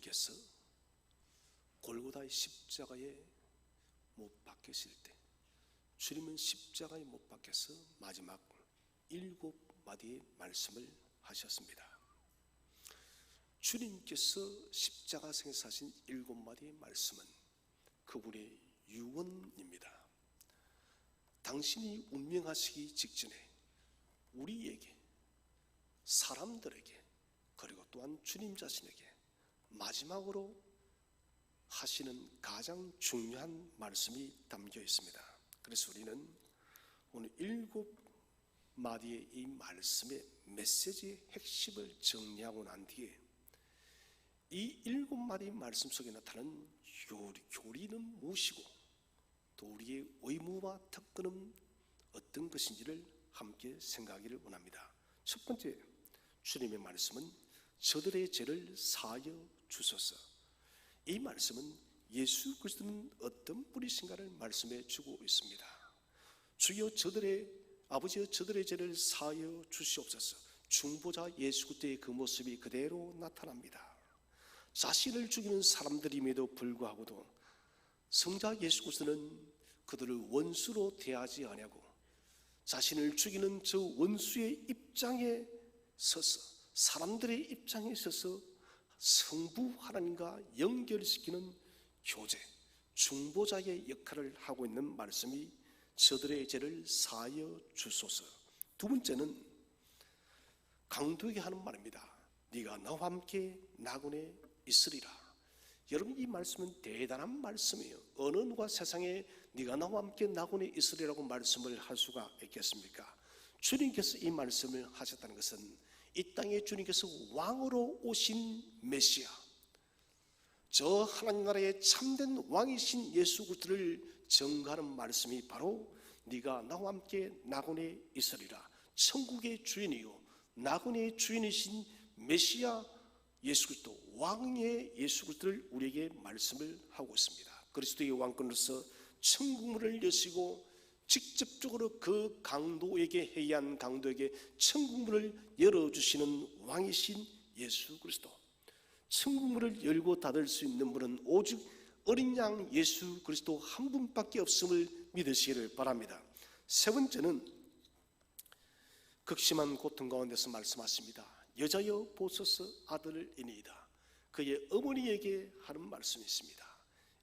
주님께서 골고다의 십자가에 못 박히실 때 주님은 십자가에 못 박혀서 마지막 7마디의 말씀을 하셨습니다. 주님께서 십자가상에서 하신 7마디의 말씀은 그분의 유언입니다. 당신이 운명하시기 직전에 우리에게, 사람들에게, 그리고 또한 주님 자신에게 마지막으로 하시는 가장 중요한 말씀이 담겨 있습니다. 그래서 우리는 오늘 7마디의 이 말씀의 메시지의 핵심을 정리하고 난 뒤에 이 7마디 말씀 속에 나타나는 교리는 무엇이고 또 우리의 의무와 특권은 어떤 것인지를 함께 생각하기를 원합니다. 첫 번째, 주님의 말씀은 저들의 죄를 사하여 주소서. 이 말씀은 예수 그리스도는 어떤 분이신가를 말씀해 주고 있습니다. 주여 아버지여 저들의 죄를 사하여 주시옵소서. 중보자 예수 그리스도의 그 모습이 그대로 나타납니다. 자신을 죽이는 사람들임에도 불구하고도 성자 예수 그리스도는 그들을 원수로 대하지 아니하고 자신을 죽이는 저 원수의 입장에 서서, 사람들의 입장에 서서 성부 하나님과 연결시키는 교제, 중보자의 역할을 하고 있는 말씀이 저들의 죄를 사하여 주소서. 두 번째는 강도에게 하는 말입니다. 네가 나와 함께 낙원에 있으리라. 여러분, 이 말씀은 대단한 말씀이에요. 어느 누가 세상에 네가 나와 함께 낙원에 있으리라고 말씀을 할 수가 있겠습니까? 주님께서 이 말씀을 하셨다는 것은 이 땅에 주님께서 왕으로 오신 메시아, 저 하나님 나라의 참된 왕이신 예수 그리스도를 증거하는 말씀이 바로 네가 나와 함께 낙원에 있으리라. 천국의 주인이요 낙원의 주인이신 메시아 예수 그리스도, 왕의 예수 그리스도를 우리에게 말씀을 하고 있습니다. 그리스도의 왕권으로서 천국문을 여시고 직접적으로 그 강도에게, 해이한 강도에게 천국문을 열어주시는 왕이신 예수 그리스도. 천국문을 열고 닫을 수 있는 분은 오직 어린 양 예수 그리스도 한 분밖에 없음을 믿으시기를 바랍니다. 세 번째는 극심한 고통 가운데서 말씀하십니다. 여자여 보소서 아들이니이다. 그의 어머니에게 하는 말씀이 있습니다.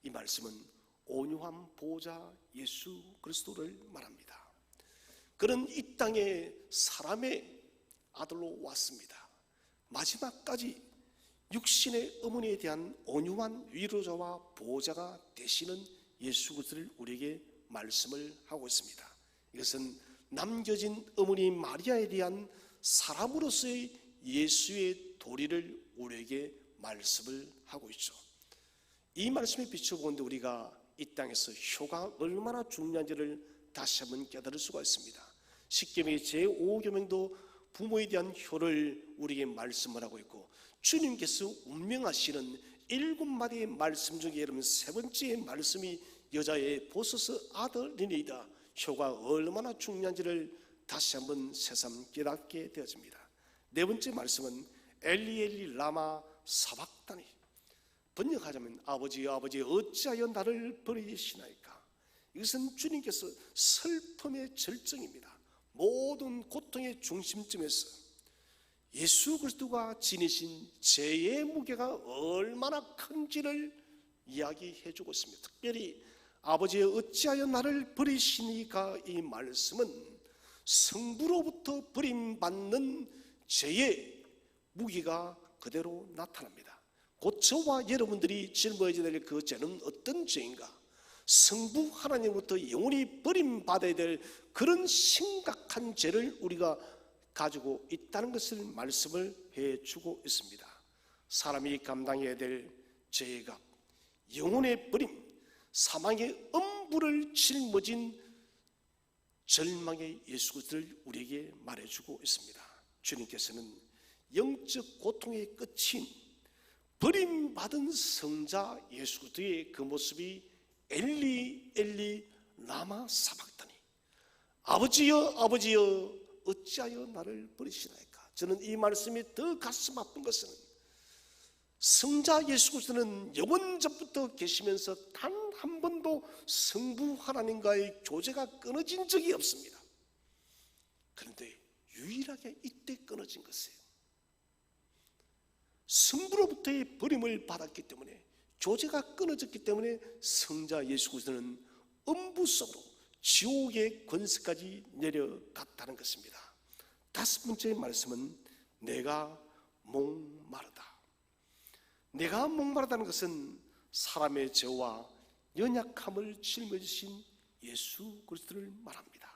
이 말씀은 온유한 보호자 예수 그리스도를 말합니다. 그는 이 땅에 사람의 아들로 왔습니다. 마지막까지 육신의 어머니에 대한 온유한 위로자와 보호자가 되시는 예수 그리스도를 우리에게 말씀을 하고 있습니다. 이것은 남겨진 어머니 마리아에 대한 사람으로서의 예수의 도리를 우리에게 말씀을 하고 있죠. 이 말씀에 비춰보는데 우리가 이 땅에서 효가 얼마나 중요한지를 다시 한번 깨달을 수가 있습니다. 십계명의 제5계명도 부모에 대한 효를 우리에게 말씀을 하고 있고, 주님께서 운명하시는 7마디의 말씀 중에 여러분 세 번째 말씀이 여자의 보소서 아들이니이다. 효가 얼마나 중요한지를 다시 한번 새삼 깨닫게 되어집니다. 네 번째 말씀은 엘리 엘리 라마 사박다니. 번역하자면 아버지여 아버지여 어찌하여 나를 버리시나이까. 이것은 주님께서 슬픔의 절정입니다. 모든 고통의 중심점에서 예수 그리스도가 지니신 죄의 무게가 얼마나 큰지를 이야기해 주고 있습니다. 특별히 아버지여 어찌하여 나를 버리시니까, 이 말씀은 성부로부터 버림받는 죄의 무게가 그대로 나타납니다. 곧 저와 여러분들이 짊어져야 될 그 죄는 어떤 죄인가? 성부 하나님으로부터 영원히 버림받아야 될 그런 심각한 죄를 우리가 가지고 있다는 것을 말씀을 해주고 있습니다. 사람이 감당해야 될 죄의 값, 영혼의 버림, 사망의 엄불을 짊어진 절망의 예수 그리스도를 우리에게 말해주고 있습니다. 주님께서는 영적 고통의 끝인 버림받은 성자 예수 그리스도의 그 모습이 엘리 엘리 라마 사박다니, 아버지여 아버지여 어찌하여 나를 버리시나이까. 저는 이 말씀이 더 가슴 아픈 것은 성자 예수 그리스도는 영원전부터 계시면서 단 한 번도 성부 하나님과의 교제가 끊어진 적이 없습니다. 그런데 유일하게 이때 끊어진 것이에요. 성부로부터의 버림을 받았기 때문에, 교제가 끊어졌기 때문에 성자 예수 그리스도는 음부 속으로 지옥의 권세까지 내려갔다는 것입니다. 다섯 번째 말씀은 내가 목마르다. 내가 목마르다는 것은 사람의 죄와 연약함을 짊어지신 예수 그리스도를 말합니다.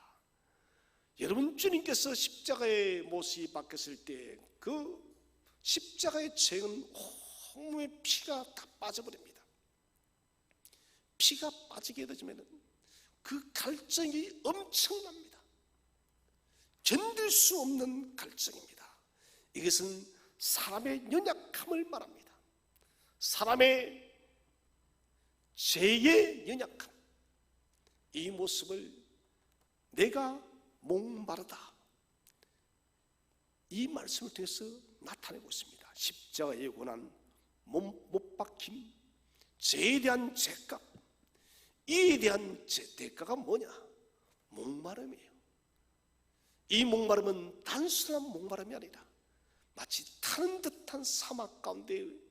여러분, 주님께서 십자가의 못이 박혔을 때 그 십자가의 죄는 온몸에 피가 다 빠져버립니다. 피가 빠지게 되면 그 갈증이 엄청납니다. 견딜 수 없는 갈증입니다. 이것은 사람의 연약함을 말합니다. 사람의 죄의 연약함, 이 모습을 내가 목마르다, 이 말씀을 통해서 나타내고 있습니다. 십자가의 고난, 못 박힘, 죄에 대한 죄값, 이에 대한 대가가 뭐냐? 목마름이에요. 이 목마름은 단순한 목마름이 아니라 마치 타는 듯한 사막 가운데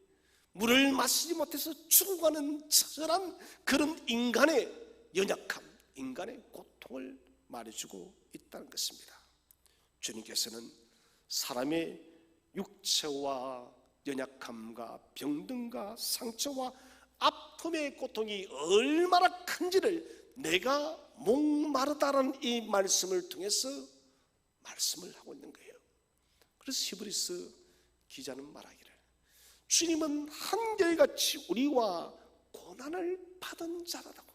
물을 마시지 못해서 죽어가는 처절한 그런 인간의 연약함, 인간의 고통을 말해주고 있다는 것입니다. 주님께서는 사람의 육체와 연약함과 병든과 상처와 아픔의 고통이 얼마나 큰지를 내가 목마르다라는 이 말씀을 통해서 말씀을 하고 있는 거예요. 그래서 히브리서 기자는 말하기를, 주님은 한결같이 우리와 고난을 받은 자라다고.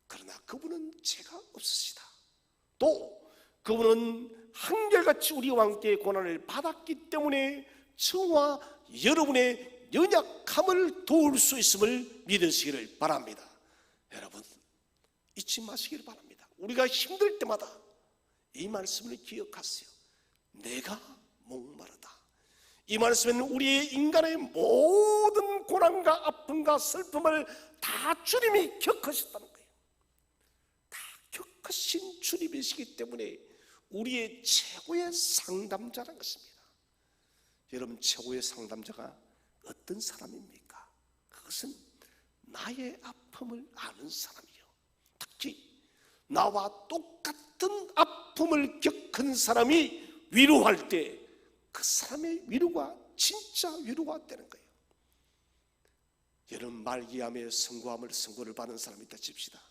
그러나 그분은 죄가 없으시다. 또 그분은 한결같이 우리와 함께 고난을 받았기 때문에 저와 여러분의 연약함을 도울 수 있음을 믿으시기를 바랍니다. 여러분, 잊지 마시기를 바랍니다. 우리가 힘들 때마다 이 말씀을 기억하세요. 내가 목마르다. 이 말씀은 우리의 인간의 모든 고난과 아픔과 슬픔을 다 주님이 겪으셨다는 거예요. 다 겪으신 주님이시기 때문에 우리의 최고의 상담자라는 것입니다. 여러분, 최고의 상담자가 어떤 사람입니까? 그것은 나의 아픔을 아는 사람이요, 특히 나와 똑같은 아픔을 겪은 사람이 위로할 때 그 사람의 위로가 진짜 위로가 되는 거예요. 여러분, 말기암에 선고를 받은 사람이 있다 칩시다.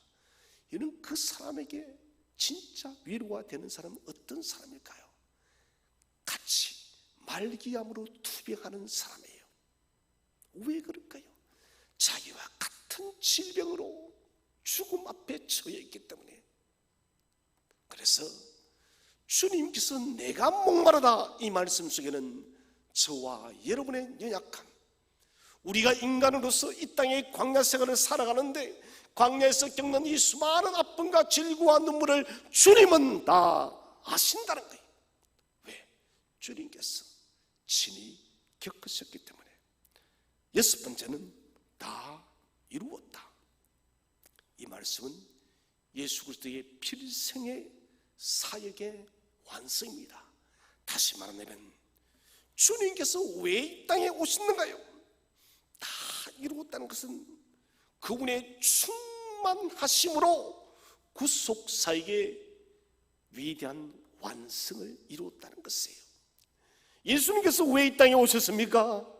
여러분, 그 사람에게 진짜 위로가 되는 사람은 어떤 사람일까요? 같이 말기암으로 투병하는 사람이에요. 왜 그럴까요? 자기와 같은 질병으로 죽음 앞에 처해 있기 때문에. 그래서 주님께서 내가 목마르다, 이 말씀 속에는 저와 여러분의 연약함, 우리가 인간으로서 이 땅의 광야 생활을 살아가는데 광야에서 겪는 이 수많은 아픔과 질고와 눈물을 주님은 다 아신다는 거예요. 왜? 주님께서 친히 겪으셨기 때문에. 여섯 번째는 다 이루었다. 이 말씀은 예수 그리스도의 필생의 사역의 완성입니다. 다시 말하면 주님께서 왜 이 땅에 오셨는가요? 다 이루었다는 것은 그분의 충만하심으로 구속사역의 위대한 완성을 이루었다는 것이에요. 예수님께서 왜 이 땅에 오셨습니까?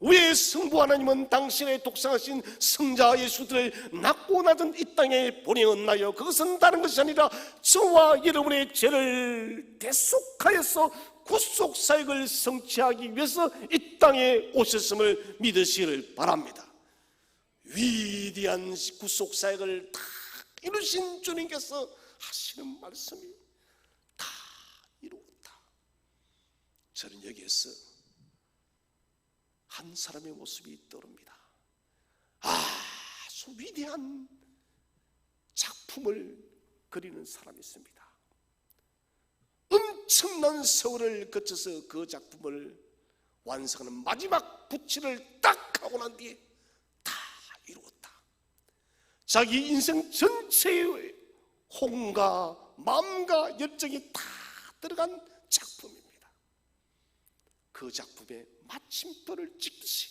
왜 성부 하나님은 당신의 독생하신 성자 예수들을 낳고 낳은 이 땅에 보내었나요? 그것은 다른 것이 아니라 저와 여러분의 죄를 대속하여서 구속사역을 성취하기 위해서 이 땅에 오셨음을 믿으시기를 바랍니다. 위대한 구속사역을 다 이루신 주님께서 하시는 말씀이 다 이루었다. 저는 여기에서 한 사람의 모습이 떠오릅니다. 아주 위대한 작품을 그리는 사람이 있습니다. 엄청난 세월을 거쳐서 그 작품을 완성하는 마지막 붓질을 딱 하고 난 뒤에 다 이루었다. 자기 인생 전체의 혼과 마음과 열정이 다 들어간 작품입니다. 그 작품에 마침표를 찍듯이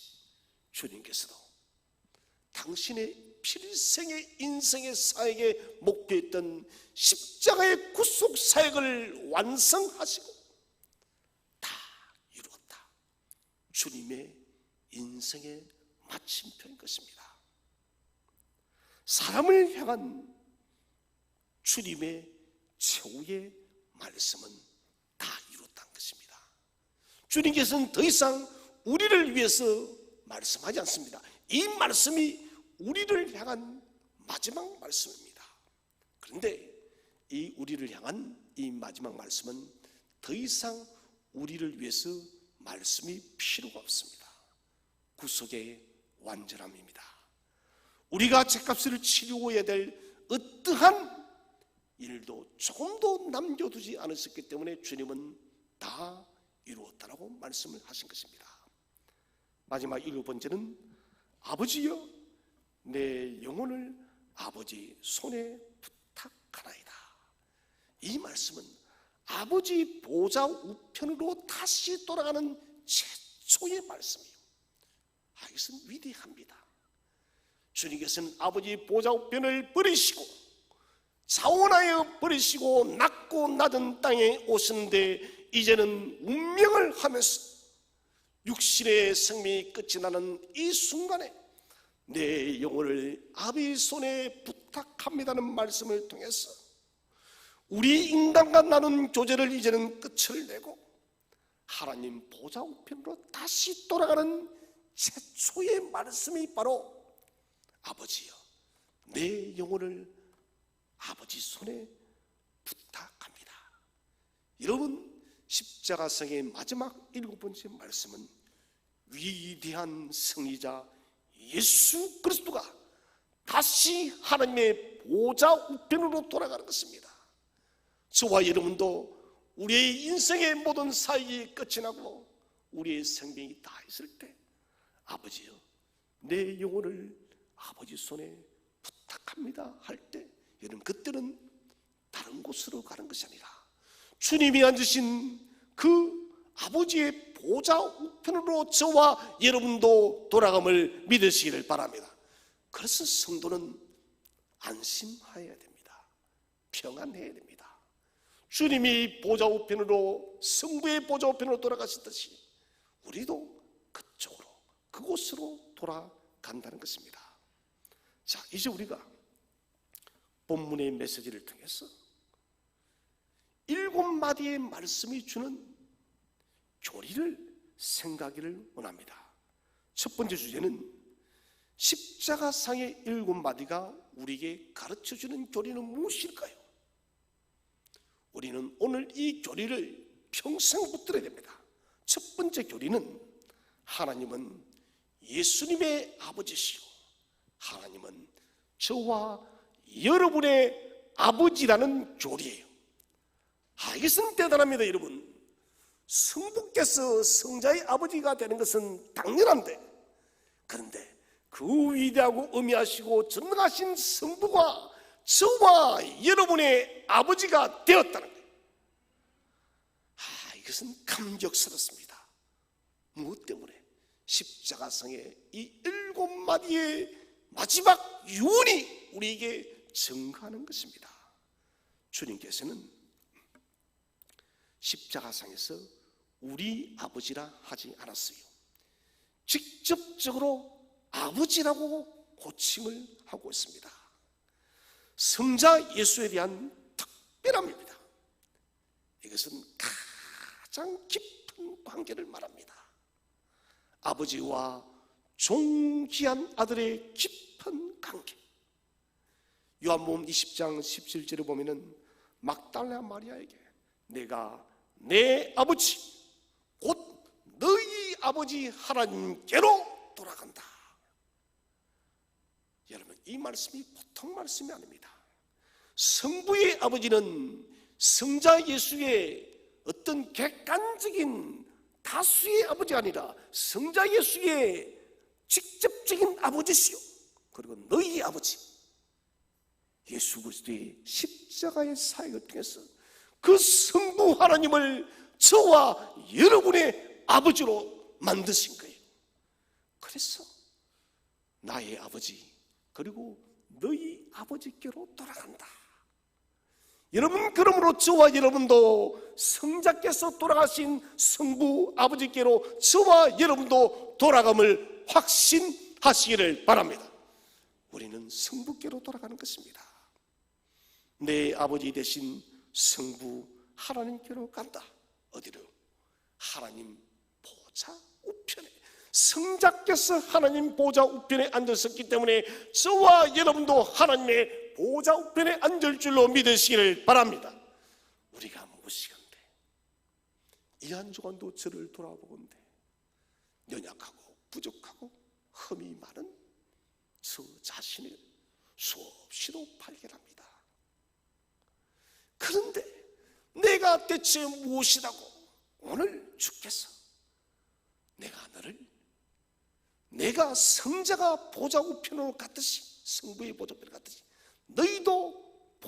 주님께서도 당신의 필생의 인생의 사역에 목표했던 십자가의 구속 사역을 완성하시고 다 이루었다. 주님의 인생의 마침표인 것입니다. 사람을 향한 주님의 최후의 말씀은 다 이뤘다는 것입니다. 주님께서는 더 이상 우리를 위해서 말씀하지 않습니다. 이 말씀이 우리를 향한 마지막 말씀입니다. 그런데 이 우리를 향한 이 마지막 말씀은 더 이상 우리를 위해서 말씀이 필요가 없습니다. 구속의 완전함입니다. 우리가 죄값을 치루어야 될 어떠한 일도 조금도 남겨두지 않으셨기 때문에 주님은 다 이루었다라고 말씀을 하신 것입니다. 마지막 7번째는 아버지여 내 영혼을 아버지 손에 부탁하나이다. 이 말씀은 아버지 보좌 우편으로 다시 돌아가는 최초의 말씀이에요. 이것은 위대합니다. 주님께서는 아버지 보좌 우편을 버리시고 자원하여 버리시고 낮고 낮은 땅에 오셨는데 이제는 운명을 하면서 육신의 생명이 끝이 나는 이 순간에 내 영혼을 아버지 손에 부탁합니다는 말씀을 통해서 우리 인간과 나눈 교제를 이제는 끝을 내고 하나님 보좌 우편으로 다시 돌아가는 최초의 말씀이 바로 아버지여 내 영혼을 아버지 손에 부탁합니다. 여러분, 십자가상의 마지막 7번째 말씀은 위대한 승리자 예수 그리스도가 다시 하나님의 보좌 우편으로 돌아가는 것입니다. 저와 여러분도 우리의 인생의 모든 사역이 끝이 나고 우리의 생명이 다 있을 때 아버지여 내 영혼을 아버지 손에 부탁합니다 할 때 여러분 그때는 다른 곳으로 가는 것이 아니라 주님이 앉으신 그 아버지의 보좌 우편으로 저와 여러분도 돌아감을 믿으시기를 바랍니다. 그래서 성도는 안심해야 됩니다. 평안해야 됩니다. 주님이 보좌 우편으로 성부의 보좌 우편으로 돌아가셨듯이 우리도 그쪽으로 그곳으로 돌아간다는 것입니다. 자, 이제 우리가 본문의 메시지를 통해서 7마디의 말씀이 주는 교리를 생각하기를 원합니다. 첫 번째 주제는 십자가상의 7마디가 우리에게 가르쳐주는 교리는 무엇일까요? 우리는 오늘 이 교리를 평생 붙들어야 됩니다. 첫 번째 교리는 하나님은 예수님의 아버지시고 하나님은 저와 여러분의 아버지라는 교리예요. 이것은 대단합니다. 여러분, 성부께서 성자의 아버지가 되는 것은 당연한데, 그런데 그 위대하고 의미하시고 전능하신 성부가 저와 여러분의 아버지가 되었다는 거예요. 이것은 감격스럽습니다. 무엇 때문에? 십자가상의 이 7마디의 마지막 유언이 우리에게 증거하는 것입니다. 주님께서는 십자가상에서 우리 아버지라 하지 않았어요. 직접적으로 아버지라고 호칭을 하고 있습니다. 성자 예수에 대한 특별함입니다. 이것은 가장 깊은 관계를 말합니다. 아버지와 존귀한 아들의 깊은 관계. 요한복음 20장 17절에 보면은 막달라 마리아에게 내가 내 아버지 곧 너희 아버지 하나님께로 돌아간다. 여러분, 이 말씀이 보통 말씀이 아닙니다. 성부의 아버지는 성자 예수의 어떤 객관적인 다수의 아버지가 아니라 성자 예수의 직접적인 아버지시요, 그리고 너희 아버지 예수 그리스도의 십자가의 사역을 통해서 그 성부 하나님을 저와 여러분의 아버지로 만드신 거예요. 그래서 나의 아버지 그리고 너희 아버지께로 돌아간다. 여러분, 그러므로 저와 여러분도 성자께서 돌아가신 성부 아버지께로 저와 여러분도 돌아감을 확신하시기를 바랍니다. 우리는 성부께로 돌아가는 것입니다. 내 아버지 되신 성부 하나님께로 간다. 어디로? 하나님 보좌 우편에. 성자께서 하나님 보좌 우편에 앉으셨기 때문에 저와 여러분도 하나님의 보좌 우편에 앉을 줄로 믿으시기를 바랍니다. 우리가 무엇이건데, 이 한 주간도 저를 돌아보건대 연약하고 부족하고 흠이 많은 저 자신을 수없이도 발견합니다. 그런데 내가 대체 무엇이라고 오늘 주께서 내가 성자가 보좌 우편으로 갔듯이, 성부의 보좌 우편으로 갔듯이 너희도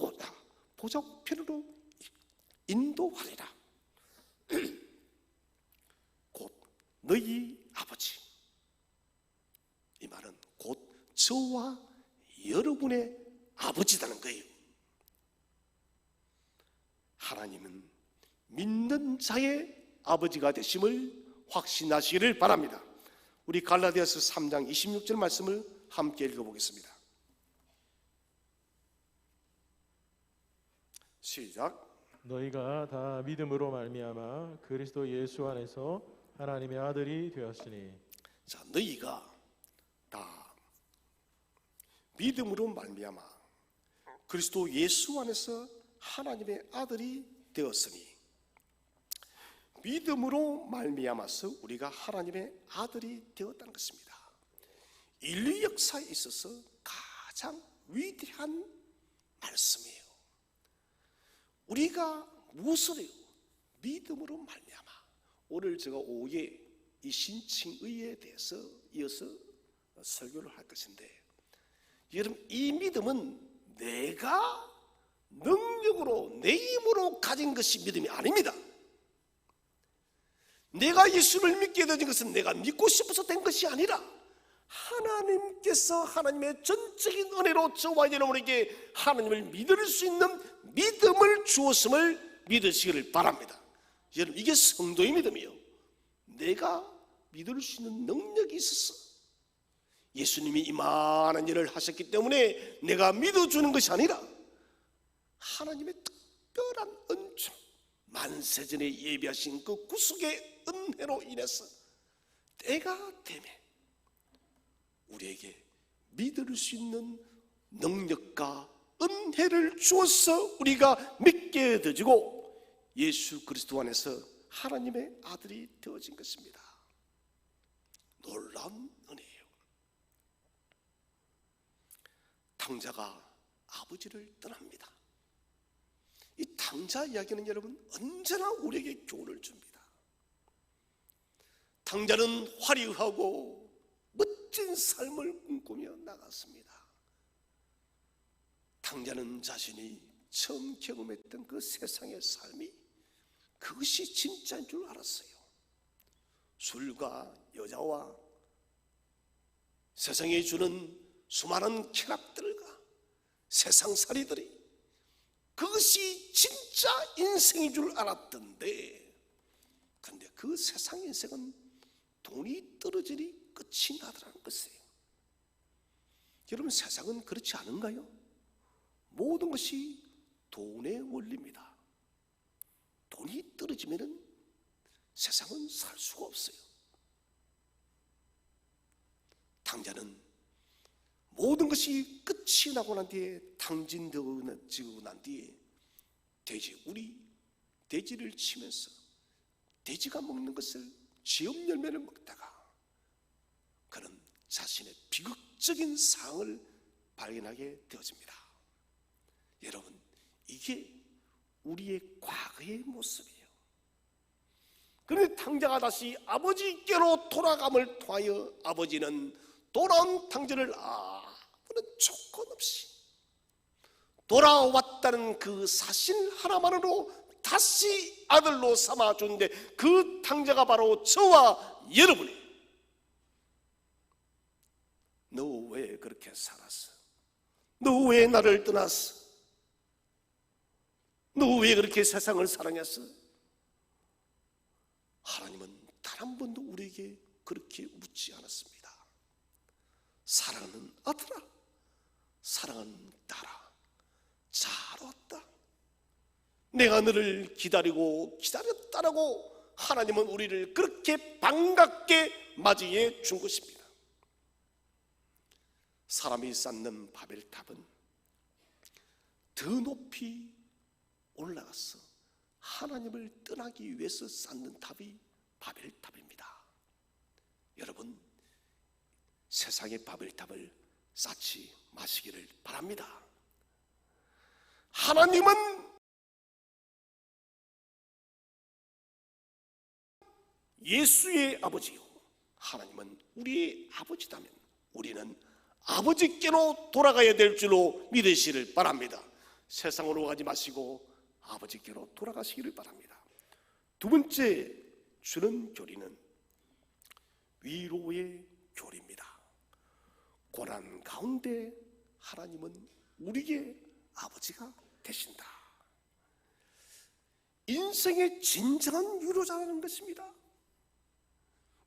보좌 우편으로 인도하리라. 곧 너희 아버지, 이 말은 곧 저와 여러분의 아버지라는 거예요. 하나님은 믿는 자의 아버지가 되심을 확신하시기를 바랍니다. 우리 갈라디아서 3장 26절 말씀을 함께 읽어보겠습니다. 시작. 너희가 다 믿음으로 말미암아 그리스도 예수 안에서 하나님의 아들이 되었으니. 자, 너희가 다 믿음으로 말미암아 그리스도 예수 안에서 하나님의 아들이 되었으니, 믿음으로 말미암아서 우리가 하나님의 아들이 되었다는 것입니다. 인류 역사에 있어서 가장 위대한 말씀이에요. 우리가 무엇을 해요? 믿음으로 말미암아. 오늘 제가 오후에 이 신칭의에 대해서 이어서 설교를 할 것인데, 여러분, 이 믿음은 내가 능력으로 내 힘으로 가진 것이 믿음이 아닙니다. 내가 예수를 믿게 된 것은 내가 믿고 싶어서 된 것이 아니라 하나님께서 하나님의 전적인 은혜로 저와 여러분에게 하나님을 믿을 수 있는 믿음을 주었음을 믿으시기를 바랍니다. 여러분, 이게 성도의 믿음이에요. 내가 믿을 수 있는 능력이 있었어. 예수님이 이만한 일을 하셨기 때문에 내가 믿어주는 것이 아니라 하나님의 특별한 은총, 만세전에 예비하신 그 구속의 은혜로 인해서 때가 되면 우리에게 믿을 수 있는 능력과 은혜를 주어서 우리가 믿게 되어지고 예수 그리스도 안에서 하나님의 아들이 되어진 것입니다. 놀라운 은혜예요. 탕자가 아버지를 떠납니다. 이 탕자 이야기는 여러분 언제나 우리에게 교훈을 줍니다. 탕자는 화려하고 멋진 삶을 꿈꾸며 나갔습니다. 탕자는 자신이 처음 경험했던 그 세상의 삶이 그것이 진짜인 줄 알았어요. 술과 여자와 세상에 주는 수많은 쾌락들과 세상살이들이 그것이 진짜 인생인 줄 알았던데, 그런데 그 세상 인생은 돈이 떨어지니 끝이 나더라는 것이에요. 여러분, 세상은 그렇지 않은가요? 모든 것이 돈의 원리입니다. 돈이 떨어지면 세상은 살 수가 없어요. 탕자는 모든 것이 끝이 나고 난 뒤에 탕진되고 난 뒤에 돼지를 치면서 돼지가 먹는 것을 지엄 열매를 먹다가 그는 자신의 비극적인 상을 발견하게 되어집니다. 여러분, 이게 우리의 과거의 모습이에요. 그런데 탕자가 다시 아버지께로 돌아감을 통하여 아버지는 돌아온 탕자를 아무런 조건 없이 돌아왔다는 그 사실 하나만으로 다시 아들로 삼아주는데, 그 탕자가 바로 저와 여러분이. 너 왜 그렇게 살았어? 너 왜 나를 떠났어? 너 왜 그렇게 세상을 사랑했어? 하나님은 단 한 번도 우리에게 그렇게 묻지 않았습니다. 사랑하는 아들아, 사랑하는 딸아, 잘 왔다. 내가 너를 기다리고 기다렸다라고 하나님은 우리를 그렇게 반갑게 맞이해 준 것입니다. 사람이 쌓는 바벨탑은 더 높이 올라가서 하나님을 떠나기 위해서 쌓는 탑이 바벨탑입니다. 여러분, 세상의 바벨탑을 쌓지 마시기를 바랍니다. 하나님은 예수의 아버지요, 하나님은 우리의 아버지다면 우리는 아버지께로 돌아가야 될 줄로 믿으시기를 바랍니다. 세상으로 가지 마시고 아버지께로 돌아가시기를 바랍니다. 두 번째 주는 교리는 위로의 교리입니다. 고난 가운데 하나님은 우리의 아버지가 되신다. 인생의 진정한 위로자라는 것입니다.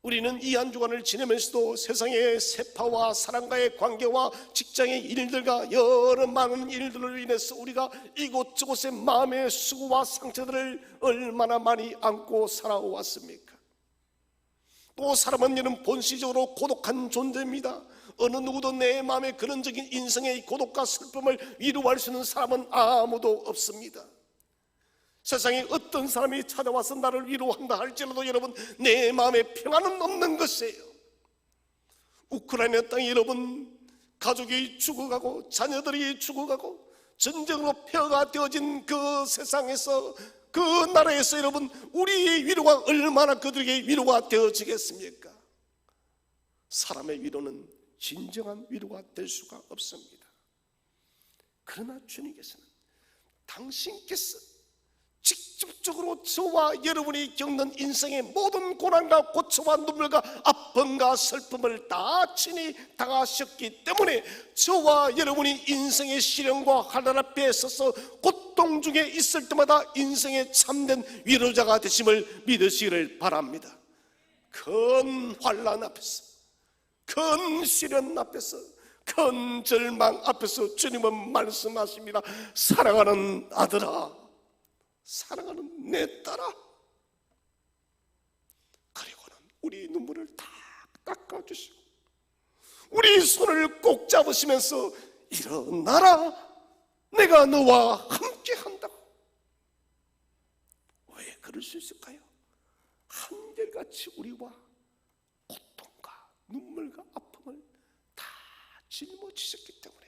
우리는 이 한 주간을 지내면서도 세상의 세파와 사람과의 관계와 직장의 일들과 여러 많은 일들로 인해서 우리가 이곳저곳에 마음의 수고와 상처들을 얼마나 많이 안고 살아왔습니까? 또 사람은 이런 본질적으로 고독한 존재입니다. 어느 누구도 내 마음의 근원적인 인생의 고독과 슬픔을 위로할 수 있는 사람은 아무도 없습니다. 세상에 어떤 사람이 찾아와서 나를 위로한다 할지라도 여러분, 내 마음에 평안은 없는 것이에요. 우크라이나 땅에 여러분, 가족이 죽어가고 자녀들이 죽어가고 전쟁으로 폐허가 되어진 그 세상에서, 그 나라에서 여러분, 우리의 위로가 얼마나 그들에게 위로가 되어지겠습니까? 사람의 위로는 진정한 위로가 될 수가 없습니다. 그러나 주님께서는 당신께서 직접적으로 저와 여러분이 겪는 인생의 모든 고난과 고초와 눈물과 아픔과 슬픔을 다 친히 당하셨기 때문에 저와 여러분이 인생의 시련과 환난 앞에 서서 고통 중에 있을 때마다 인생의 참된 위로자가 되심을 믿으시기를 바랍니다. 큰 환난 앞에서, 큰 시련 앞에서, 큰 절망 앞에서 주님은 말씀하십니다. 사랑하는 아들아, 사랑하는 내 딸아, 그리고는 우리 눈물을 다 닦아주시고 우리 손을 꼭 잡으시면서 일어나라, 내가 너와 함께 한다고. 왜 그럴 수 있을까요? 한결같이 우리와 고통과 눈물과 아픔을 다 짊어지셨기 때문에,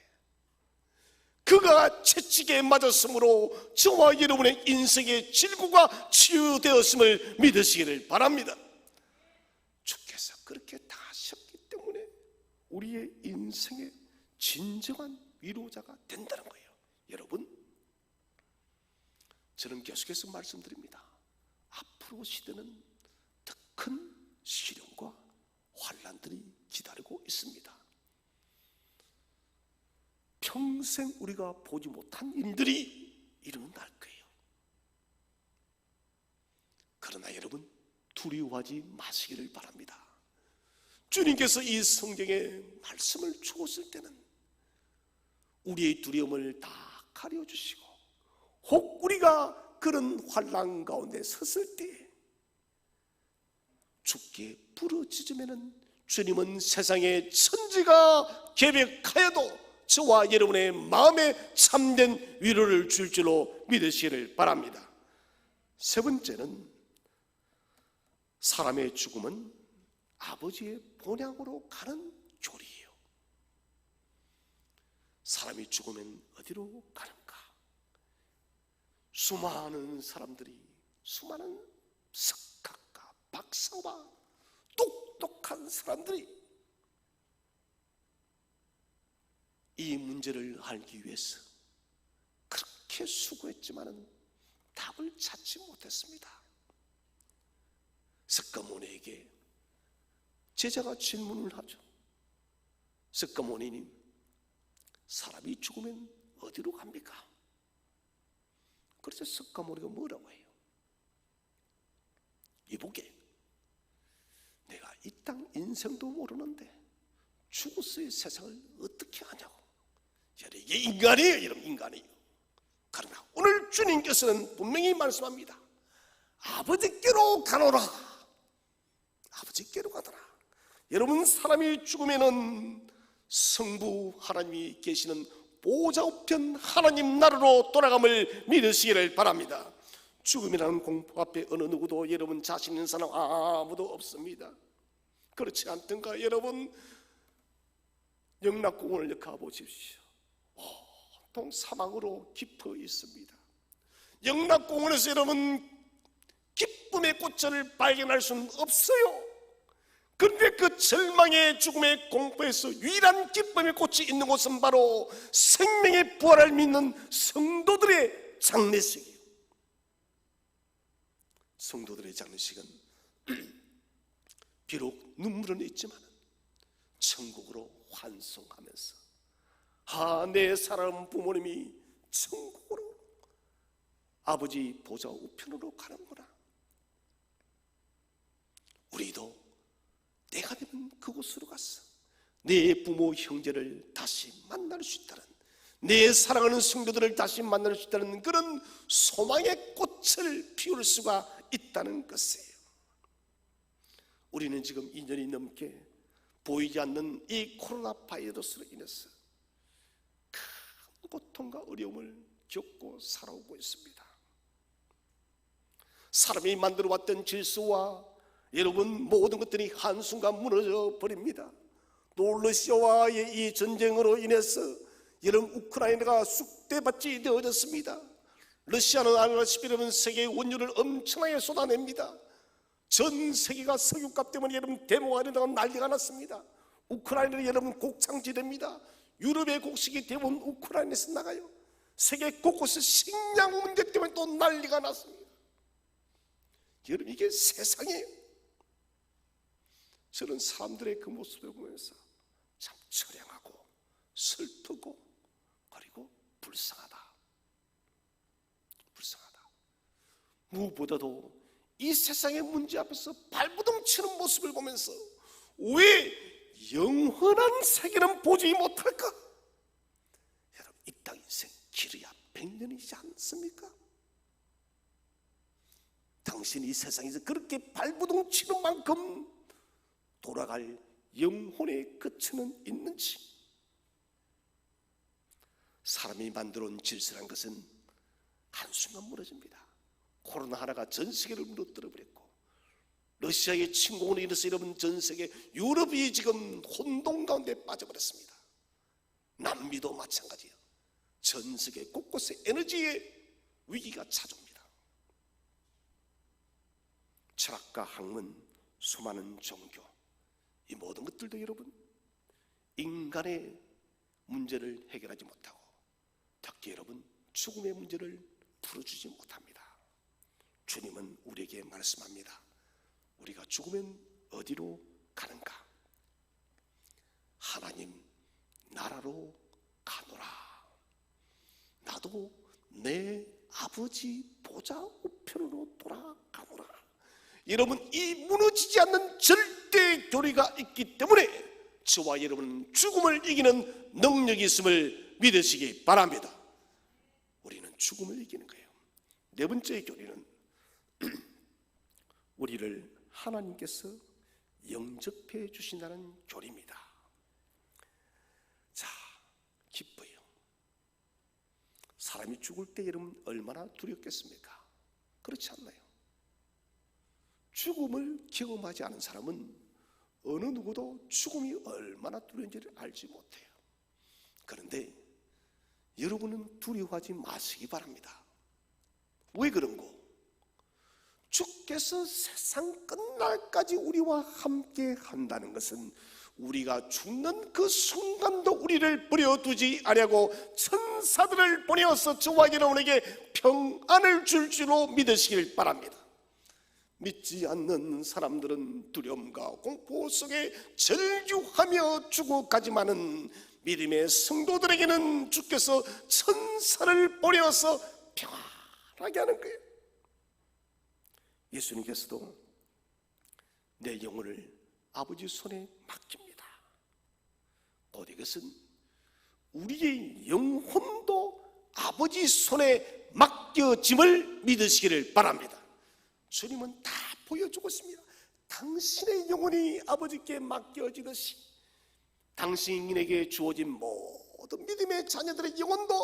그가 채찍에 맞았으므로 저와 여러분의 인생의 질고가 치유되었음을 믿으시기를 바랍니다. 주께서 그렇게 다 하셨기 때문에 우리의 인생의 진정한 위로자가 된다는 거예요. 여러분, 저는 계속해서 말씀드립니다. 앞으로 시대는 더 큰 시련과 환난들이 기다리고 있습니다. 평생 우리가 보지 못한 일들이 일어날 거예요. 그러나 여러분, 두려워하지 마시기를 바랍니다. 주님께서 이 성경에 말씀을 주었을 때는 우리의 두려움을 다 가려주시고, 혹 우리가 그런 환난 가운데 섰을 때 주께 부르짖으면은 주님은 세상의 천지가 개벽하여도 저와 여러분의 마음에 참된 위로를 줄 줄로 믿으시기를 바랍니다. 세 번째는, 사람의 죽음은 아버지의 본향으로 가는 교리예요. 사람이 죽으면 어디로 가는가? 수많은 사람들이 수많은 석학과 박사와 똑똑한 사람들이 이 문제를 알기 위해서 그렇게 수고했지만은 답을 찾지 못했습니다. 스가모니에게 제자가 질문을 하죠. 스가모니님, 사람이 죽으면 어디로 갑니까? 그래서 스가모니가 뭐라고 해요? 이보게, 내가 이 땅 인생도 모르는데 죽었어의 세상을 어떻게 아냐고. 이게 인간이에요. 이런 인간이에요. 그러나 오늘 주님께서는 분명히 말씀합니다. 아버지께로 가노라. 아버지께로 가더라. 여러분, 사람이 죽으면은 성부 하나님이 계시는 보좌 우편 하나님 나라로 돌아감을 믿으시기를 바랍니다. 죽음이라는 공포 앞에 어느 누구도 여러분 자신 있는 사람 아무도 없습니다. 그렇지 않던가? 여러분, 영락공원을 가보십시오. 온통 사막으로 깊어 있습니다. 영락공원에서 여러분 기쁨의 꽃을 발견할 수는 없어요. 그런데 그 절망의 죽음의 공포에서 유일한 기쁨의 꽃이 있는 곳은 바로 생명의 부활을 믿는 성도들의 장례식이에요. 성도들의 장례식은 비록 눈물은 있지만 천국으로 환송하면서 내 사랑하는 부모님이 천국으로 아버지 보좌 우편으로 가는구나. 우리도 내가 되면 그곳으로 가서 내 부모 형제를 다시 만날 수 있다는, 내 사랑하는 성도들을 다시 만날 수 있다는 그런 소망의 꽃을 피울 수가 있다는 것이에요. 우리는 지금 2년이 넘게 보이지 않는 이 코로나 바이러스로 인해서 큰 고통과 어려움을 겪고 살아오고 있습니다. 사람이 만들어왔던 질서와 여러분 모든 것들이 한순간 무너져 버립니다. 또 러시아와의 이 전쟁으로 인해서 여러분 우크라이나가 쑥대밭이 되어졌습니다. 러시아는 알다시피 여러분 세계의 원유를 엄청나게 쏟아냅니다. 전 세계가 석유값 때문에 여러분 데모가 일어나고 난리가 났습니다. 우크라이나는 여러분 곡창지대입니다. 유럽의 곡식이 대부분 우크라이나에서 나가요. 세계 곳곳에 식량 문제 때문에 또 난리가 났습니다. 여러분, 이게 세상이에요. 저는 사람들의 그 모습을 보면서 참 처량하고 슬프고 그리고 불쌍하다. 무엇보다도 이 세상의 문제 앞에서 발부둥 치는 모습을 보면서 왜 영원한 세계는 보지 못할까? 여러분, 이 땅 인생 길어야 100년이지 않습니까? 당신이 이 세상에서 그렇게 발부둥 치는 만큼 돌아갈 영혼의 끝은 있는지. 사람이 만들어 온 질서란 것은 한순간 무너집니다. 코로나 하나가 전 세계를 무너뜨려 버렸고, 러시아의 침공으로 인해서 여러분 전 세계 유럽이 지금 혼돈 가운데 빠져버렸습니다. 남미도 마찬가지예요. 전 세계 곳곳에 에너지의 위기가 찾아옵니다. 철학과 학문, 수많은 종교, 이 모든 것들도 여러분 인간의 문제를 해결하지 못하고 특히 여러분 죽음의 문제를 풀어주지 못합니다. 주님은 우리에게 말씀합니다. 우리가 죽으면 어디로 가는가? 하나님 나라로 가노라. 나도 내 아버지 보좌 우편으로 돌아가노라. 여러분, 이 무너지지 않는 절대 교리가 있기 때문에 저와 여러분은 죽음을 이기는 능력이 있음을 믿으시기 바랍니다. 우리는 죽음을 이기는 거예요. 네 번째 교리는 우리를 하나님께서 영접해 주신다는 교리입니다. 자, 기뻐요. 사람이 죽을 때 여러분 얼마나 두렵겠습니까? 그렇지 않나요? 죽음을 경험하지 않은 사람은 어느 누구도 죽음이 얼마나 두려운지를 알지 못해요. 그런데 여러분은 두려워하지 마시기 바랍니다. 왜 그런고? 주께서 세상 끝날까지 우리와 함께 한다는 것은 우리가 죽는 그 순간도 우리를 버려두지 아니하고 천사들을 보내어서 저와 여러분에게 평안을 줄 줄로 믿으시길 바랍니다. 믿지 않는 사람들은 두려움과 공포 속에 절규하며 죽어가지만은 믿음의 성도들에게는 주께서 천사를 보내어서 평안하게 하는 거예요. 예수님께서도 내 영혼을 아버지 손에 맡깁니다. 곧 이것은 우리의 영혼도 아버지 손에 맡겨짐을 믿으시기를 바랍니다. 주님은 다 보여주고 있습니다. 당신의 영혼이 아버지께 맡겨지듯이 당신에게 주어진 모든 믿음의 자녀들의 영혼도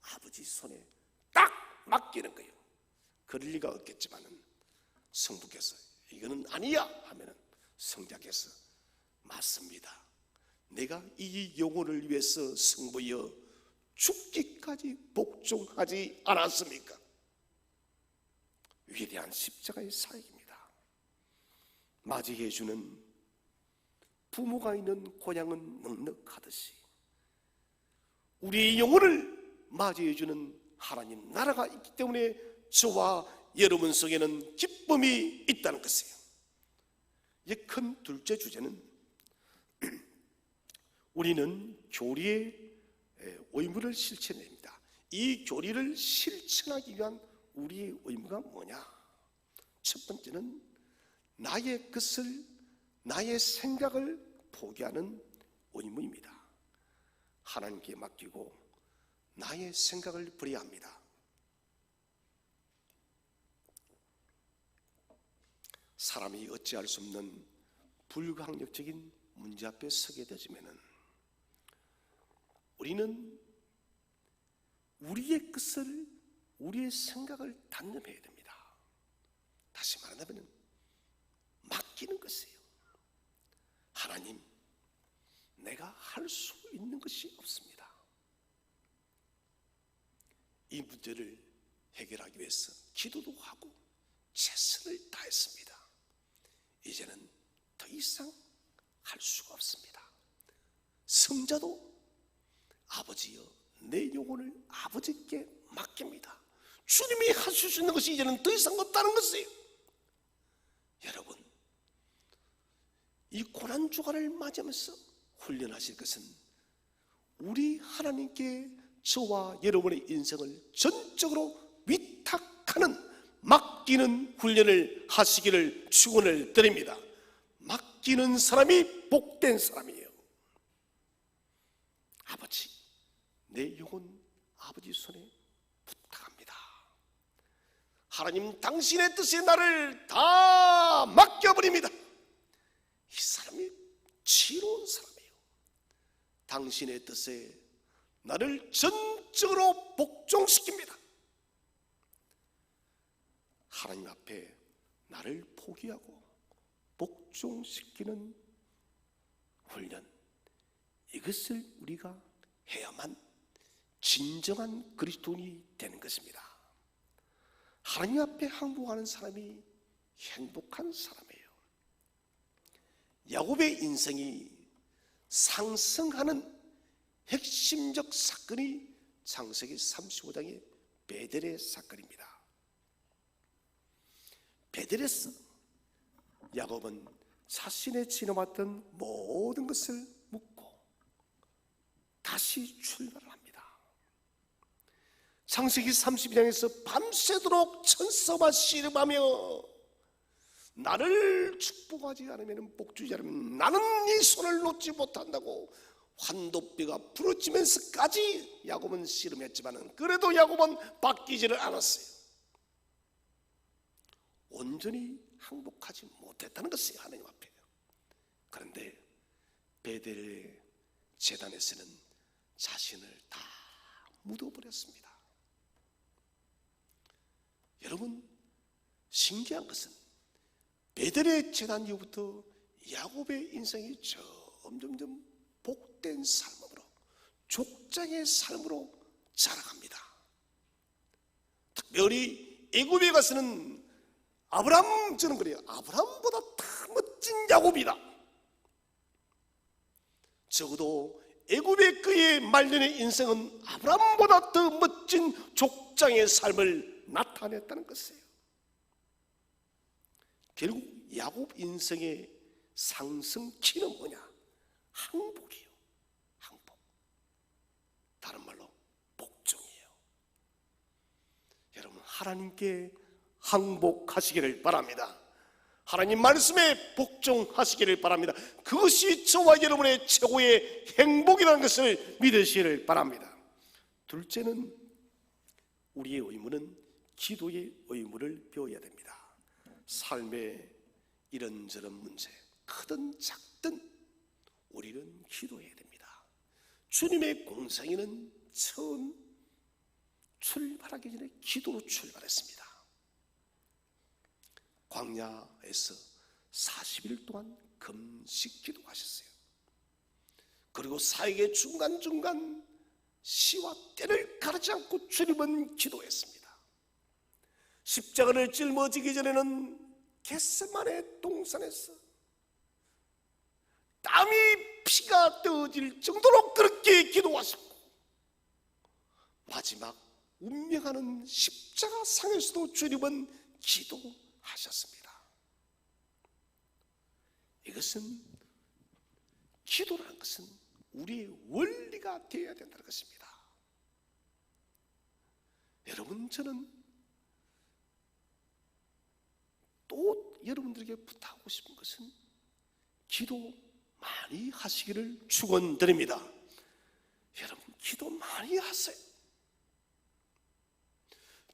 아버지 손에 딱 맡기는 거예요. 그럴 리가 없겠지만은 성부께서 이거는 아니야 하면은 성자께서 맞습니다. 내가 이 영혼을 위해서 승부여 죽기까지 복종하지 않았습니까? 위대한 십자가의 사역입니다. 맞이해주는 부모가 있는 고향은 넉넉하듯이 우리의 영혼을 맞이해주는 하나님 나라가 있기 때문에 저와 여러분 속에는 기쁨이 있다는 것이에요. 이 큰 둘째 주제는 우리는 교리의 의무를 실천합니다. 이 교리를 실천하기 위한 우리의 의무가 뭐냐? 첫 번째는 나의 것을, 나의 생각을 포기하는 의무입니다. 하나님께 맡기고 나의 생각을 버려야 합니다. 사람이 어찌할 수 없는 불가항력적인 문제 앞에 서게 되지면은 우리는 우리의 것을, 우리의 생각을 단념해야 됩니다. 다시 말하자면 맡기는 것이에요. 하나님, 내가 할 수 있는 것이 없습니다. 이 문제를 해결하기 위해서 기도도 하고 최선을 다했습니다. 이제는 더 이상 할 수가 없습니다. 성자도 아버지여 내 영혼을 아버지께 맡깁니다. 주님이 하실 수 있는 것이 이제는 더 이상 없다는 것이에요. 여러분, 이 고난주간을 맞이하면서 훈련하실 것은 우리 하나님께 저와 여러분의 인생을 전적으로 위탁하는 맡기는 훈련을 하시기를 축원을 드립니다. 맡기는 사람이 복된 사람이에요. 아버지, 내 영혼 아버지 손에 부탁합니다. 하나님, 당신의 뜻에 나를 다 맡겨버립니다. 이 사람이 지혜로운 사람이에요. 당신의 뜻에 나를 전적으로 복종시킵니다. 하나님 앞에 나를 포기하고 복종시키는 훈련, 이것을 우리가 해야만 진정한 그리스도인이 되는 것입니다. 하나님 앞에 항복하는 사람이 행복한 사람이에요. 야곱의 인생이 상승하는 핵심적 사건이 창세기 35장의 베델의 사건입니다. 베델에서 야곱은 자신의 지나왔던 모든 것을 묻고 다시 출발을 합니다. 창세기 32장에서 밤새도록 천사와 씨름하며 나를 축복하지 않으면 복주지 않으면 나는 네 손을 놓지 못한다고 환도뼈가 부러지면서까지 야곱은 씨름했지만 그래도 야곱은 바뀌지를 않았어요. 온전히 항복하지 못했다는 것이 하나님 앞에. 그런데 베델의 제단에서는 자신을 다 묻어버렸습니다. 여러분, 신기한 것은 베델의 제단 이후부터 야곱의 인생이 점점점 복된 삶으로, 족장의 삶으로 자라갑니다. 특별히 애굽에 가서는 저는 그래요. 아브라함보다 더 멋진 야곱이다. 적어도 애굽의 그의 말년의 인생은 아브라함보다 더 멋진 족장의 삶을 나타냈다는 것이에요. 결국 야곱 인생의 상승키는 뭐냐? 항복이에요. 항복. 다른 말로 복종이에요. 여러분, 하나님께 항복하시기를 바랍니다. 하나님 말씀에 복종하시기를 바랍니다. 그것이 저와 여러분의 최고의 행복이라는 것을 믿으시기를 바랍니다. 둘째는 우리의 의무는 기도의 의무를 배워야 됩니다. 삶의 이런저런 문제, 크든 작든 우리는 기도해야 됩니다. 주님의 공생애는 처음 출발하기 전에 기도로 출발했습니다. 광야에서 40일 동안 금식 기도하셨어요. 그리고 사역의 중간중간 시와 때를 가르지 않고 주님은 기도했습니다. 십자가를 짊어지기 전에는 겟세마네 동산에서 땀이 피가 떨어질 정도로 그렇게 기도하셨고, 마지막 운명하는 십자가 상에서도 주님은 기도하셨습니다. 이것은, 기도라는 것은 우리의 원리가 되어야 된다는 것입니다. 여러분, 저는 또 여러분들에게 부탁하고 싶은 것은 기도 많이 하시기를 축원드립니다. 여러분, 기도 많이 하세요.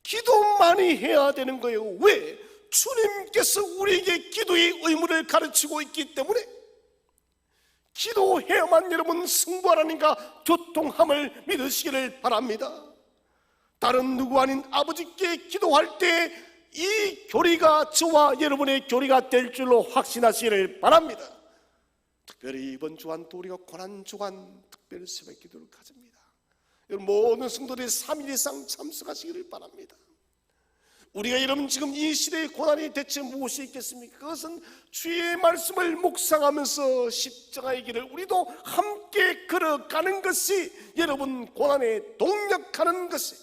기도 많이 해야 되는 거예요. 왜? 주님께서 우리에게 기도의 의무를 가르치고 있기 때문에 기도해야만 여러분 성부 하나님과 교통함을 믿으시기를 바랍니다. 다른 누구 아닌 아버지께 기도할 때 이 교리가 저와 여러분의 교리가 될 줄로 확신하시기를 바랍니다. 특별히 이번 주간도 우리가 고난주간 특별 새벽 기도를 가집니다. 여러분, 모든 성도들이 3일 이상 참석하시기를 바랍니다. 우리가 여러분 지금 이 시대의 고난이 대체 무엇이 있겠습니까? 그것은 주의 말씀을 묵상하면서 십자가의 길을 우리도 함께 걸어가는 것이 여러분 고난에 동력하는 것이.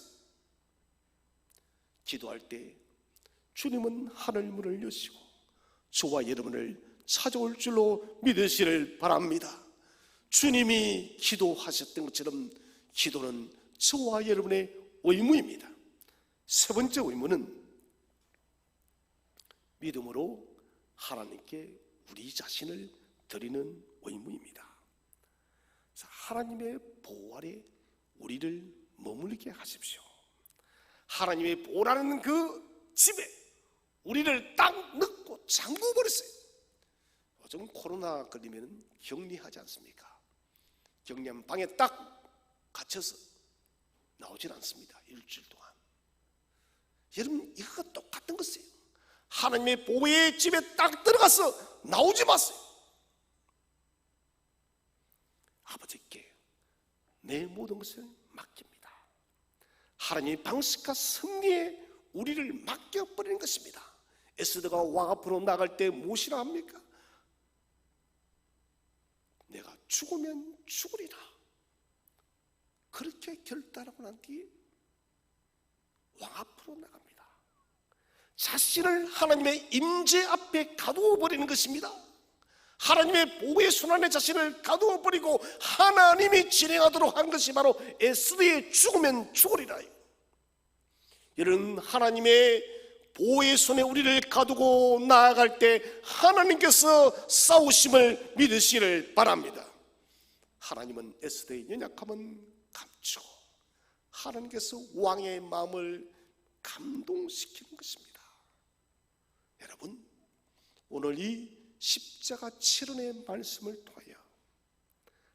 기도할 때 주님은 하늘문을 여시고 저와 여러분을 찾아올 줄로 믿으시기를 바랍니다. 주님이 기도하셨던 것처럼 기도는 저와 여러분의 의무입니다. 세 번째 의무는 믿음으로 하나님께 우리 자신을 드리는 의무입니다. 하나님의 보호 아래 우리를 머물게 하십시오. 하나님의 보호라는 그 집에 우리를 딱 넣고 잠궈버렸어요. 요즘 코로나 걸리면 격리하지 않습니까? 격리하면 방에 딱 갇혀서 나오질 않습니다. 일주일 동안. 여러분, 이거가 똑같은 것이에요. 하나님의 보호의 집에 딱 들어가서 나오지 마세요. 아버지께 내 모든 것을 맡깁니다. 하나님의 방식과 섭리에 우리를 맡겨버리는 것입니다. 에스더가 왕 앞으로 나갈 때 무엇이라 합니까? 내가 죽으면 죽으리라. 그렇게 결단하고 난 뒤에 왕 앞으로 나갑니다. 자신을 하나님의 임재 앞에 가두어 버리는 것입니다. 하나님의 보호의 손안에 자신을 가두어 버리고 하나님이 진행하도록 한 것이 바로 에스더의 죽으면 죽으리라. 여러분, 하나님의 보호의 손에 우리를 가두고 나아갈 때 하나님께서 싸우심을 믿으시기를 바랍니다. 하나님은 에스더의 연약함은 감추고 하나님께서 왕의 마음을 감동시키는 것입니다. 여러분, 오늘 이 십자가 7원의 말씀을 통하여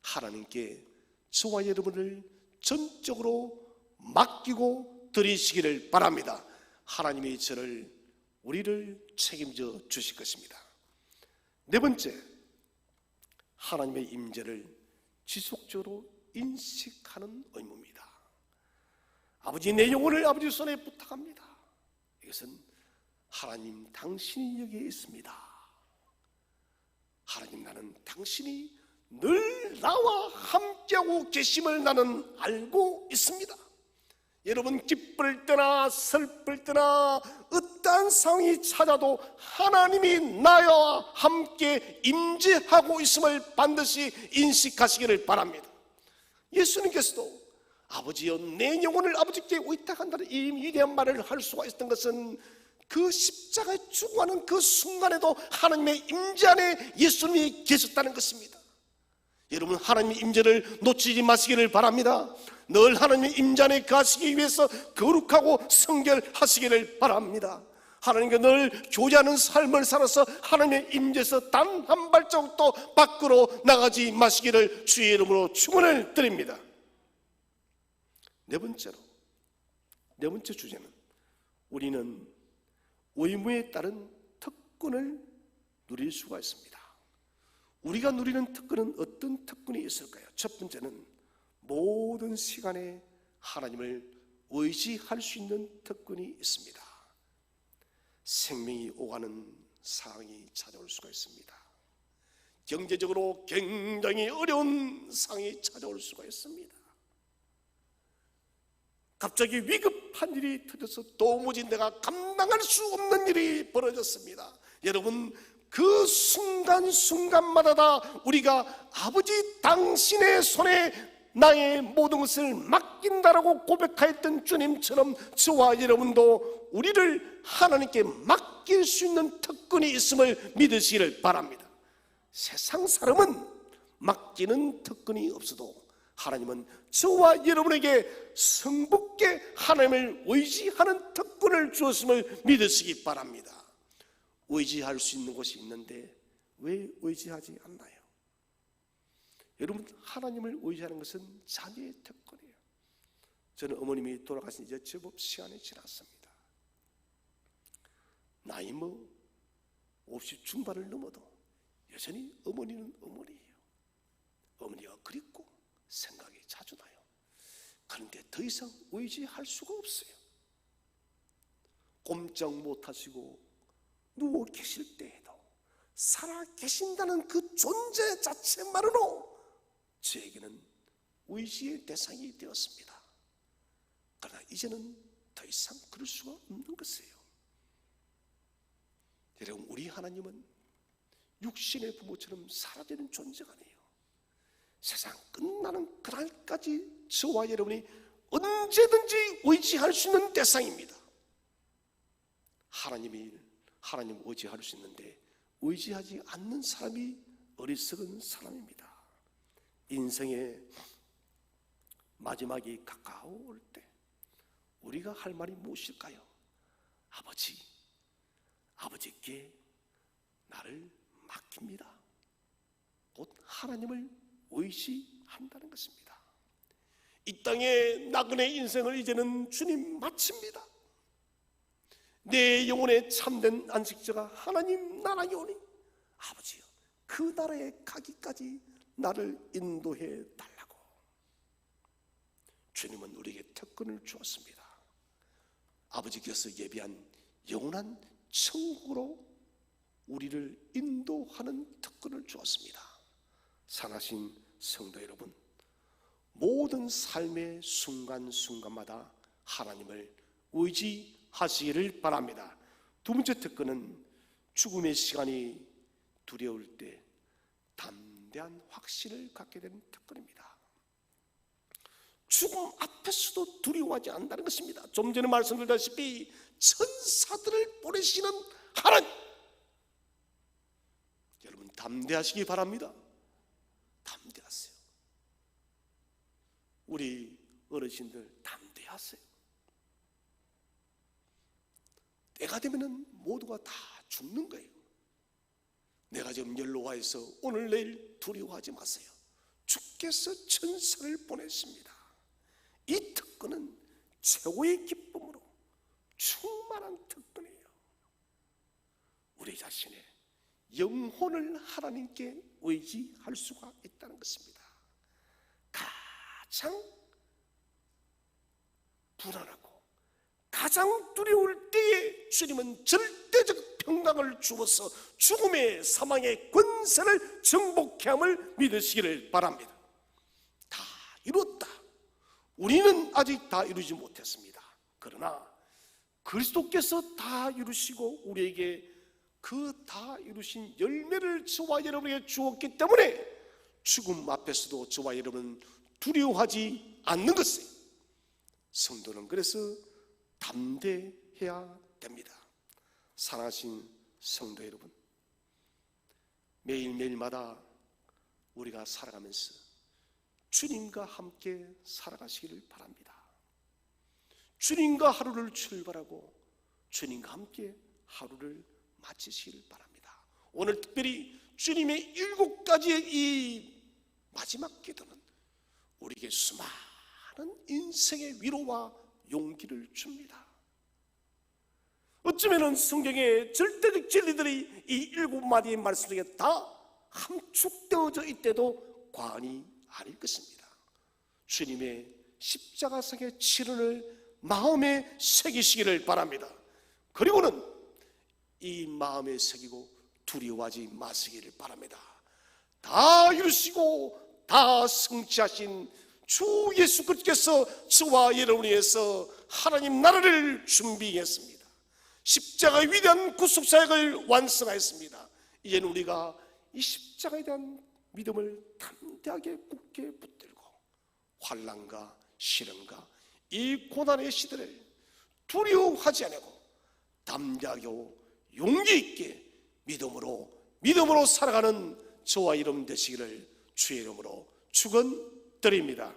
하나님께 저와 여러분을 전적으로 맡기고 드리시기를 바랍니다. 하나님이 우리를 책임져 주실 것입니다. 네 번째, 하나님의 임재를 지속적으로 인식하는 의무입니다. 아버지, 내 영혼을 아버지 손에 부탁합니다. 이것은 하나님 당신이 여기에 있습니다. 하나님, 나는 당신이 늘 나와 함께하고 계심을 나는 알고 있습니다. 여러분, 기쁠 때나 슬플 때나 어떠한 상황이 찾아도 하나님이 나와 함께 임재하고 있음을 반드시 인식하시기를 바랍니다. 예수님께서도 아버지여 내 영혼을 아버지께 의탁한다는 이 위대한 말을 할 수가 있었던 것은 그 십자가에 죽어가는 그 순간에도 하나님의 임재 안에 예수님이 계셨다는 것입니다. 여러분, 하나님의 임재를 놓치지 마시기를 바랍니다. 늘 하나님의 임재 안에 가시기 위해서 거룩하고 성결하시기를 바랍니다. 하나님과 늘 교제하는 삶을 살아서 하나님의 임재에서 단 한 발자국도 밖으로 나가지 마시기를 주의 이름으로 축원을 드립니다. 네 번째 주제는 우리는 의무에 따른 특권을 누릴 수가 있습니다. 우리가 누리는 특권은 어떤 특권이 있을까요? 첫 번째는 모든 시간에 하나님을 의지할 수 있는 특권이 있습니다. 생명이 오가는 상황이 찾아올 수가 있습니다. 경제적으로 굉장히 어려운 상황이 찾아올 수가 있습니다. 갑자기 위급한 일이 터져서 도무지 내가 감당할 수 없는 일이 벌어졌습니다. 여러분, 그 순간순간마다 다 우리가 아버지 당신의 손에 나의 모든 것을 맡긴다라고 고백하였던 주님처럼 저와 여러분도 우리를 하나님께 맡길 수 있는 특권이 있음을 믿으시기를 바랍니다. 세상 사람은 맡기는 특권이 없어도 하나님은 저와 여러분에게 성붙게 하나님을 의지하는 특권을 주었음을 믿으시기 바랍니다. 의지할 수 있는 곳이 있는데 왜 의지하지 않나요? 여러분, 하나님을 의지하는 것은 자녀의 특권이에요. 저는 어머님이 돌아가신 이제 제법 시간이 지났습니다. 나이 50 중반을 넘어도 여전히 어머니는 어머니예요. 어머니가 그립고 생각이 자주 나요. 그런데 더 이상 의지할 수가 없어요. 꼼짝 못하시고 누워 계실 때에도 살아 계신다는 그 존재 자체만으로 저에게는 의지의 대상이 되었습니다. 그러나 이제는 더 이상 그럴 수가 없는 것이에요. 여러분, 우리 하나님은 육신의 부모처럼 사라지는 존재가 아니에요. 세상 끝나는 그날까지 저와 여러분이 언제든지 의지할 수 있는 대상입니다. 하나님 의지할 수 있는데 의지하지 않는 사람이 어리석은 사람입니다. 인생의 마지막이 가까워올 때 우리가 할 말이 무엇일까요? 아버지께 나를 맡깁니다. 곧 하나님을 의지한다는 것입니다. 이 땅의 나그네 인생을 이제는 주님 마칩니다. 내 영혼의 참된 안식처가 하나님 나라이오니 아버지여, 그 나라에 가기까지 나를 인도해 달라고. 주님은 우리에게 특권을 주었습니다. 아버지께서 예비한 영원한 천국으로 우리를 인도하는 특권을 주었습니다. 사랑하신 성도 여러분, 모든 삶의 순간순간마다 하나님을 의지하시기를 바랍니다. 두 번째 특권은 죽음의 시간이 두려울 때 담대한 확신을 갖게 되는 특권입니다. 죽음 앞에서도 두려워하지 않는다는 것입니다. 좀 전에 말씀드렸다시피 천사들을 보내시는 하나님, 여러분 담대하시기 바랍니다. 담대하세요. 우리 어르신들 담대하세요. 때가 되면은 모두가 다 죽는 거예요. 내가 지금 연로화해서 오늘 내일 두려워하지 마세요. 주께서 천사를 보냈습니다. 이 특권은 최고의 기쁨으로 충만한 특권이에요. 우리 자신의 영혼을 하나님께 의지할 수가 있다는 것입니다. 가장 불안하고 가장 두려울 때에 주님은 절대적 평강을 주어서 죽음의 사망의 권세를 정복케 함을 믿으시기를 바랍니다. 다 이뤘다. 우리는 아직 다 이루지 못했습니다. 그러나 그리스도께서 다 이루시고 우리에게 그 다 이루신 열매를 저와 여러분에게 주었기 때문에 죽음 앞에서도 저와 여러분은 두려워하지 않는 것을, 성도는 그래서 담대해야 됩니다. 사랑하신 성도 여러분, 매일매일마다 우리가 살아가면서 주님과 함께 살아가시기를 바랍니다. 주님과 하루를 출발하고 주님과 함께 하루를 마치시기를 바랍니다. 오늘 특별히 주님의 7가지의 이 마지막 기도는 우리에게 수많은 인생의 위로와 용기를 줍니다. 어쩌면 성경의 절대적 진리들이 이 7마디의 말씀 중에 다 함축되어져 있대도 과언이 아닐 것입니다. 주님의 십자가상의 치른을 마음에 새기시기를 바랍니다. 그리고는 이 마음에 새기고 두려워하지 마시기를 바랍니다. 다 이루시고 다 성취하신 주 예수 그리스도께서 저와 여러분을 위해서 하나님 나라를 준비했습니다. 십자가의 위대한 구속사역을 완성하였습니다. 이제는 우리가 이 십자가에 대한 믿음을 담대하게 굳게 붙들고 환난과 시련과 이 고난의 시대를 두려워하지 않고 담대하고 용기 있게 믿음으로 살아가는 저와 여러분 되시기를 주의 이름으로 축원드립니다.